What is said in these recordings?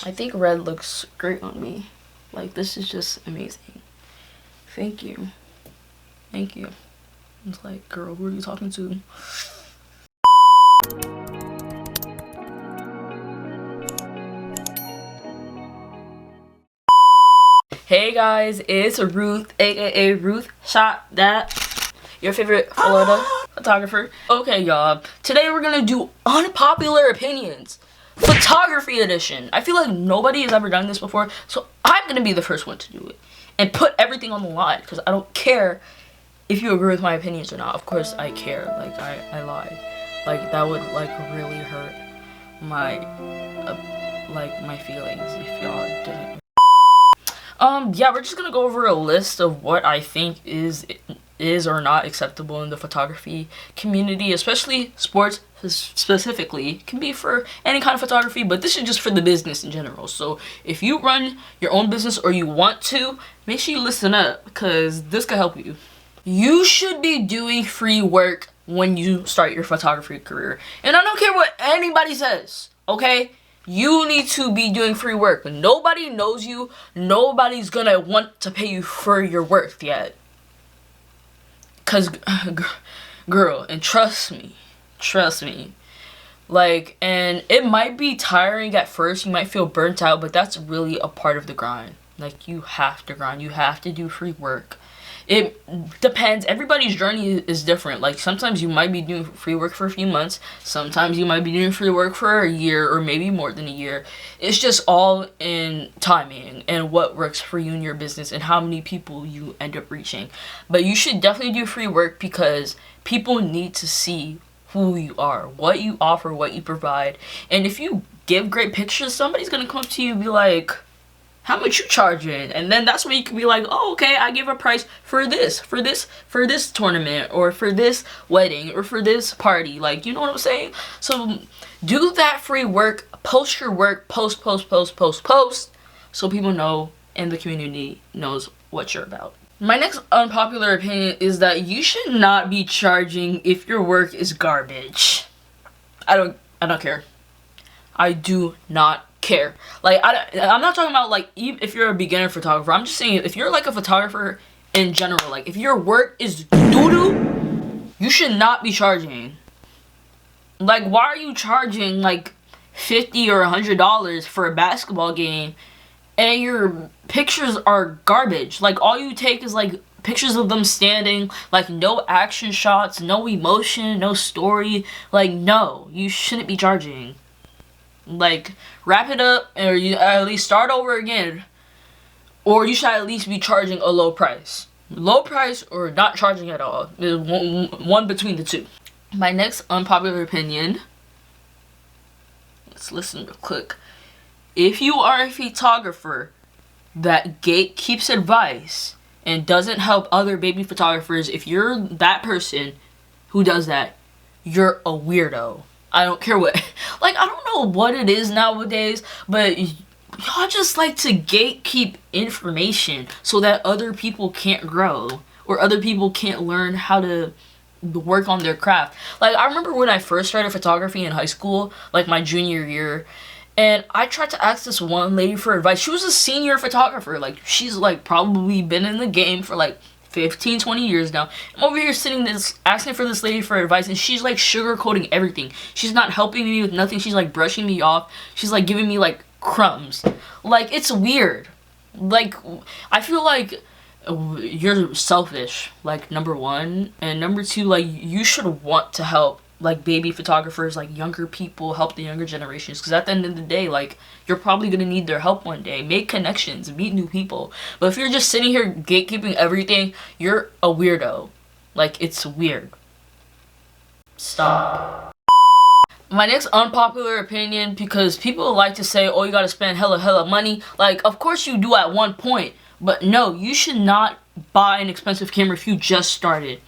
I think red looks great on me. Like, this is just amazing. Thank you. Thank you. It's like, girl, who are you talking to? Hey guys, it's Ruth, aka Ruth Shot That, your favorite Florida photographer. Okay, y'all, today we're gonna do unpopular opinions, photography edition. I feel like nobody has ever done this before, so I'm gonna be the first one to do it and put everything on the line because I don't care if you agree with my opinions or not. Of course I care. Like, I lied. Like, that would like really hurt my my feelings if y'all didn't. Yeah, we're just gonna go over a list of what I think is or not acceptable in the photography community, especially sports specifically. It can be for any kind of photography, but this is just for the business in general. So if you run your own business or you want to, make sure you listen up because this could help you. You should be doing free work when you start your photography career. And I don't care what anybody says, okay? You need to be doing free work. When nobody knows you, nobody's gonna want to pay you for your work yet. Cause, girl, and trust me, like, and it might be tiring at first, you might feel burnt out, but that's really a part of the grind. Like, you have to grind, you have to do free work. It depends. Everybody's journey is different. Like, sometimes you might be doing free work for a few months. Sometimes you might be doing free work for a year or maybe more than a year. It's just all in timing and what works for you in your business and how many people you end up reaching. But you should definitely do free work because people need to see who you are, what you offer, what you provide. And if you give great pictures, somebody's going to come up to you and be like, how much you charging? And then that's when you can be like, oh, okay, I give a price for this tournament or for this wedding or for this party. Like, you know what I'm saying? So do that free work, post your work, post, so people know and the community knows what you're about. My next unpopular opinion is that you should not be charging if your work is garbage. I don't care. I do not care. Like, I'm not talking about like if you're a beginner photographer. I'm just saying if you're like a photographer in general, like if your work is doo-doo, you should not be charging. Like, why are you charging like $50 or $100 for a basketball game and your pictures are garbage? Like, all you take is like pictures of them standing, like no action shots, no emotion, no story. Like, no, you shouldn't be charging. Like, wrap it up, or you at least start over again, or you should at least be charging a low price or not charging at all. There's one between the two. My next unpopular opinion, let's listen real quick. If you are a photographer that gatekeeps advice and doesn't help other baby photographers, if you're that person who does that, you're a weirdo. I don't care what, like, I don't know what it is nowadays, but y'all just like to gatekeep information so that other people can't grow or other people can't learn how to work on their craft. Like, I remember when I first started photography in high school, like my junior year, and I tried to ask this one lady for advice. She was a senior photographer. Like, she's like probably been in the game for like 15, 20 years now. I'm over here asking for this lady for advice, and she's like sugarcoating everything. She's not helping me with nothing. She's like brushing me off. She's like giving me like crumbs. Like, it's weird. Like, I feel like you're selfish, like, number one, and number two, like, you should want to help like baby photographers, like younger people, help the younger generations, because at the end of the day, like, you're probably gonna need their help one day. Make connections, meet new people. But if you're just sitting here gatekeeping everything, you're a weirdo. Like, it's weird. Stop. My next unpopular opinion, because people like to say, oh, you gotta spend hella money. Like, of course you do at one point, but no, you should not buy an expensive camera if you just started.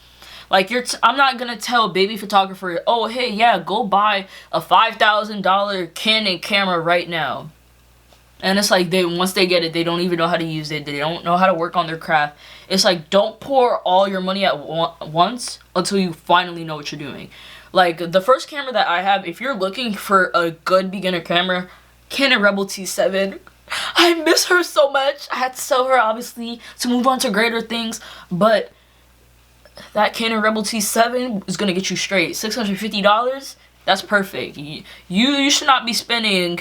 Like, I'm not gonna tell a baby photographer, oh, hey, yeah, go buy a $5,000 Canon camera right now. And it's like, once they get it, they don't even know how to use it. They don't know how to work on their craft. It's like, don't pour all your money at once until you finally know what you're doing. Like, the first camera that I have, if you're looking for a good beginner camera, Canon Rebel T7. I miss her so much. I had to sell her, obviously, to move on to greater things, but that Canon Rebel T7 is gonna get you straight $650. That's perfect. You should not be spending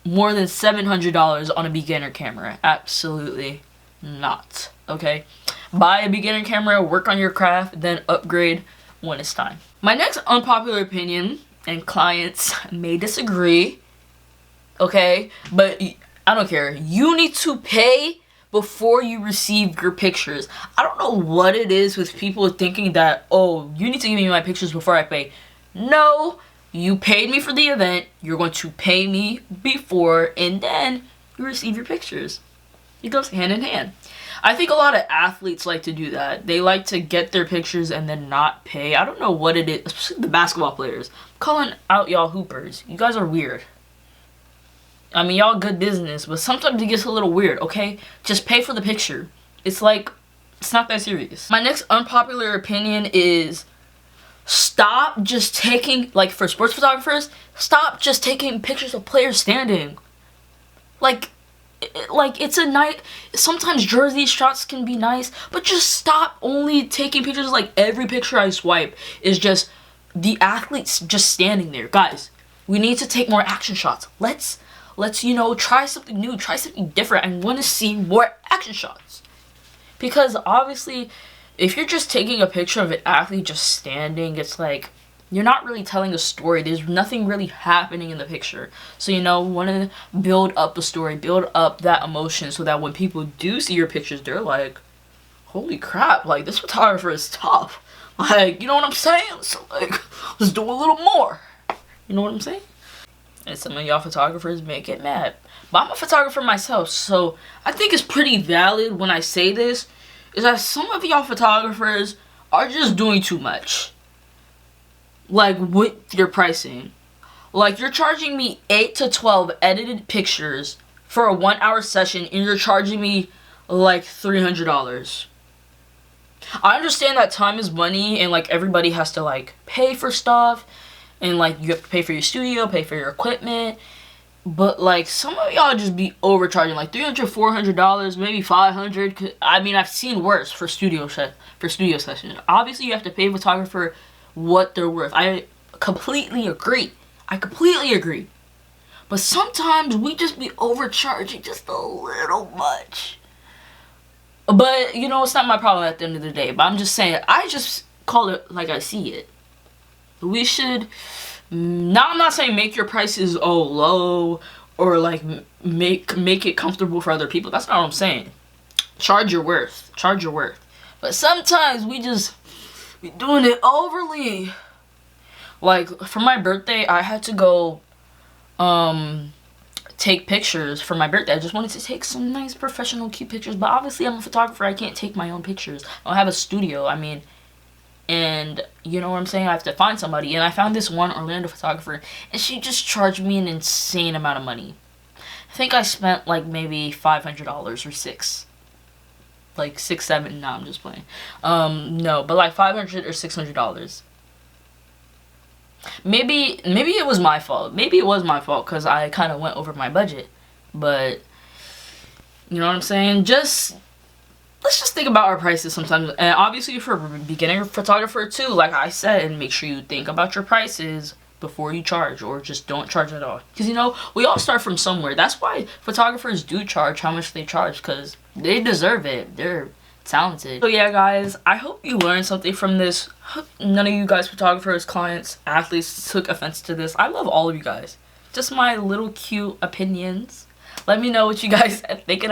more than $700 on a beginner camera. Absolutely not. Okay, buy a beginner camera, work on your craft, then upgrade when it's time. My next unpopular opinion, and clients may disagree, okay, but I don't care. You need to pay before you receive your pictures. I don't know what it is with people thinking that, oh, you need to give me my pictures before I pay. No, you paid me for the event. You're going to pay me before, and then you receive your pictures. It goes hand in hand. I think a lot of athletes like to do that. They like to get their pictures and then not pay. I don't know what it is, especially the basketball players. I'm calling out y'all hoopers. You guys are weird. I mean, y'all good business, but sometimes it gets a little weird, okay? Just pay for the picture. It's like, it's not that serious. My next unpopular opinion is stop just taking, like for sports photographers, stop just taking pictures of players standing. Like it's a night. Sometimes jersey shots can be nice, but just stop only taking pictures. Like every picture I swipe is just the athletes just standing there. Guys, we need to take more action shots. Let's you know, try something new, try something different. I want to see more action shots, because obviously if you're just taking a picture of an athlete just standing, it's like you're not really telling a story. There's nothing really happening in the picture. So, you know, want to build up the story, build up that emotion, so that when people do see your pictures, they're like, holy crap, like, this photographer is tough. Like, you know what I'm saying? So, like, let's do a little more. You know what I'm saying? And some of y'all photographers may get mad. But I'm a photographer myself, so I think it's pretty valid when I say this, is that some of y'all photographers are just doing too much. Like, with your pricing. Like, you're charging me 8 to 12 edited pictures for a 1-hour session, and you're charging me like $300. I understand that time is money, and like everybody has to like pay for stuff, and like you have to pay for your studio, pay for your equipment, but like some of y'all just be overcharging, like $300, $400, maybe $500. I mean, I've seen worse for studio sessions. Obviously, you have to pay a photographer what they're worth. I completely agree. But sometimes we just be overcharging just a little much. But, you know, it's not my problem at the end of the day. But I'm just saying, I just call it like I see it. We should, now I'm not saying make your prices low or like make it comfortable for other people. That's not what I'm saying. Charge your worth. But sometimes we doing it overly. Like, for my birthday, I had to go take pictures for my birthday. I just wanted to take some nice professional cute pictures, but obviously I'm a photographer. I can't take my own pictures. I don't have a studio. I mean, and you know what I'm saying? I have to find somebody, and I found this one Orlando photographer, and she just charged me an insane amount of money. I think I spent like maybe $500 or $600. Like $600, $700. No, I'm just playing. No, but like $500 or $600. Maybe it was my fault. Maybe it was my fault because I kind of went over my budget. But you know what I'm saying? Let's just think about our prices sometimes. And obviously for a beginner photographer too, like I said, make sure you think about your prices before you charge, or just don't charge at all. Because, you know, we all start from somewhere. That's why photographers do charge how much they charge, because they deserve it. They're talented. So yeah, guys, I hope you learned something from this. None of you guys, photographers, clients, athletes, took offense to this. I love all of you guys. Just my little cute opinions. Let me know what you guys think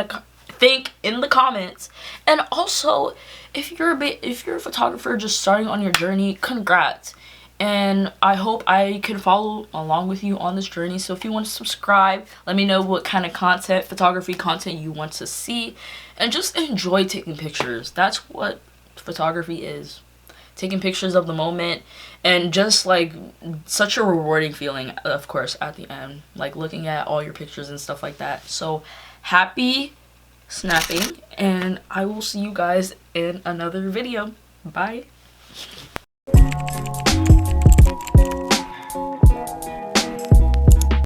in the comments. And also, if you're a photographer just starting on your journey, congrats. And I hope I can follow along with you on this journey. So if you want to subscribe, let me know what kind of content, photography content you want to see. And just enjoy taking pictures. That's what photography is. Taking pictures of the moment. And just like such a rewarding feeling, of course, at the end. Like looking at all your pictures and stuff like that. So happy snapping. And I will see you guys in another video. Bye.